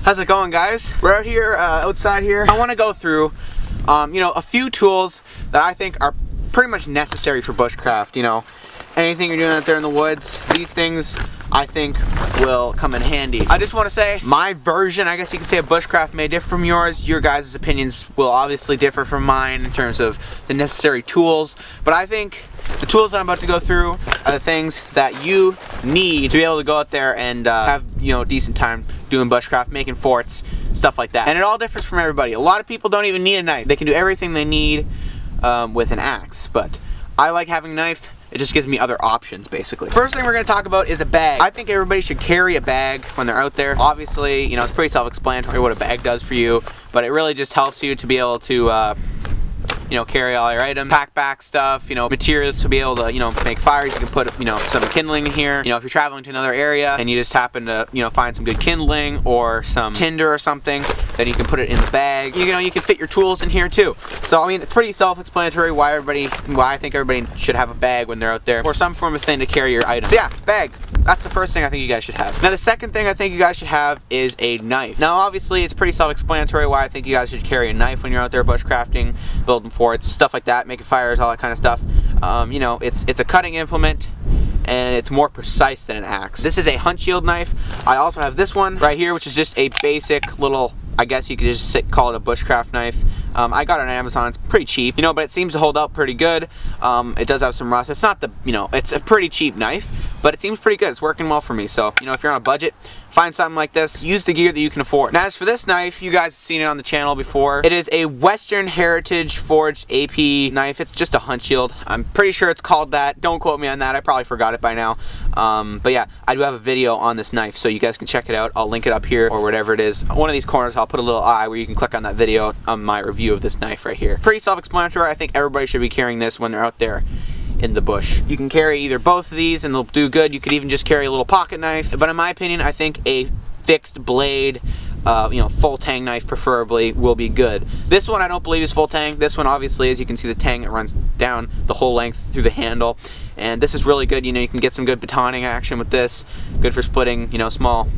How's it going, guys? We're out here, outside here. I want to go through, a few tools that I think are pretty much necessary for bushcraft. Anything you're doing out there in the woods, these things I think will come in handy. I just want to say, my version, I guess you could say, of bushcraft may differ from yours. Your guys' opinions will obviously differ from mine in terms of the necessary tools, but I think the tools that I'm about to go through are the things that you need to be able to go out there and have, decent time doing bushcraft, making forts, stuff like that. And it all differs from everybody. A lot of people don't even need a knife. They can do everything they need with an axe, but I like having a knife. It just gives me other options, basically. First thing we're going to talk about is a bag. I think everybody should carry a bag when they're out there. Obviously, it's pretty self-explanatory what a bag does for you, but it really just helps you to be able to carry all your items, pack back stuff, materials to be able to, make fires. You can put, some kindling in here. If you're traveling to another area and you just happen to, find some good kindling or some tinder or something, then you can put it in the bag. You can fit your tools in here too. So, it's pretty self-explanatory why I think everybody should have a bag when they're out there, or some form of thing to carry your items. So yeah, bag. That's the first thing I think you guys should have. Now the second thing I think you guys should have is a knife. Now obviously it's pretty self-explanatory why I think you guys should carry a knife when you're out there bushcrafting, building forts, stuff like that, making fires, all that kind of stuff. It's a cutting implement and it's more precise than an axe. This is a hunt shield knife. I also have this one right here, which is just a basic little, I guess you could just call it a bushcraft knife. I got it on Amazon. It's pretty cheap, but it seems to hold up pretty good. It does have some rust. It's not the, it's a pretty cheap knife, but it seems pretty good. It's working well for me. So, if you're on a budget, find something like this. Use the gear that you can afford. Now, as for this knife, you guys have seen it on the channel before. It is a Western Heritage Forged AP knife. It's just a hunt shield. I'm pretty sure it's called that. Don't quote me on that. I probably forgot it by now. But yeah, I do have a video on this knife, so you guys can check it out. I'll link it up here or whatever it is. One of these corners, I'll put a little eye where you can click on that video on my review of this knife right here. Pretty self-explanatory. I think everybody should be carrying this when they're out there in the bush. You can carry either both of these and they'll do good. You could even just carry a little pocket knife. But in my opinion, I think a fixed blade, full tang knife preferably, will be good. This one I don't believe is full tang. This one obviously, as you can see, the tang, it runs down the whole length through the handle. And this is really good. You can get some good batoning action with this. Good for splitting, small,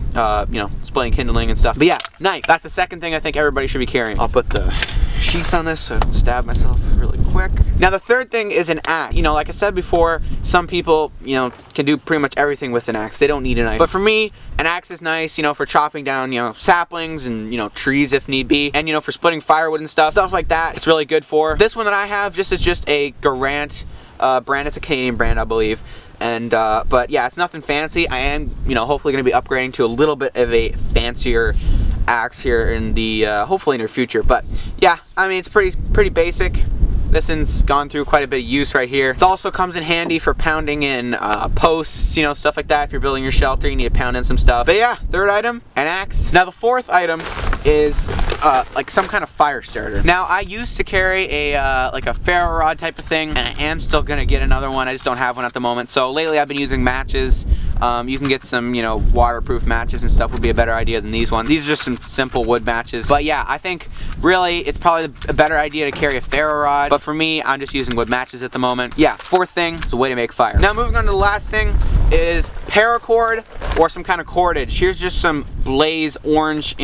splitting kindling and stuff. But yeah, knife. That's the second thing I think everybody should be carrying. I'll put the sheath on this so I don't stab myself really quick. Now the third thing is an axe. Like I said before, some people, can do pretty much everything with an axe. They don't need a knife. But for me, an axe is nice, for chopping down, saplings and, trees if need be. And, for splitting firewood and stuff like that, it's really good for. This one that I have is just a Garant brand. It's a Canadian brand, I believe. And, but yeah, it's nothing fancy. I am, hopefully going to be upgrading to a little bit of a fancier axe here in the, hopefully near future. But yeah, it's pretty basic. This one's gone through quite a bit of use right here. It also comes in handy for pounding in posts, stuff like that. If you're building your shelter, you need to pound in some stuff. But yeah, third item, an axe. Now the fourth item is like some kind of fire starter. Now I used to carry a like a ferro rod type of thing, and I am still gonna get another one. I just don't have one at the moment. So lately I've been using matches. You can get some, waterproof matches and stuff would be a better idea than these ones. These are just some simple wood matches. But yeah, I think really it's probably a better idea to carry a ferro rod. But for me, I'm just using wood matches at the moment. Yeah, fourth thing is a way to make fire. Now moving on to the last thing is paracord or some kind of cordage. Here's just some blaze orange,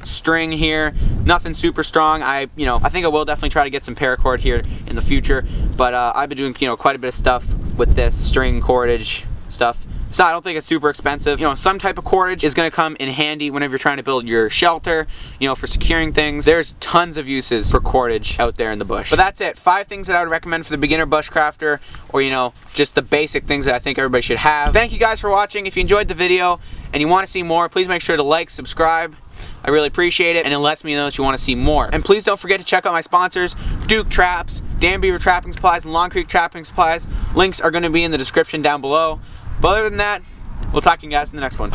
string here. Nothing super strong. I think I will definitely try to get some paracord here in the future. But I've been doing, quite a bit of stuff with this string cordage stuff. So I don't think it's super expensive. Some type of cordage is going to come in handy whenever you're trying to build your shelter, for securing things. There's tons of uses for cordage out there in the bush. But that's it. 5 things that I would recommend for the beginner bushcrafter, or just the basic things that I think everybody should have. Thank you guys for watching. If you enjoyed the video and you want to see more, please make sure to like, subscribe. I really appreciate it, and it lets me know that you want to see more. And please don't forget to check out my sponsors, Duke Traps, Dan Beaver Trapping Supplies, and Long Creek Trapping Supplies. Links are going to be in the description down below. But other than that, we'll talk to you guys in the next one.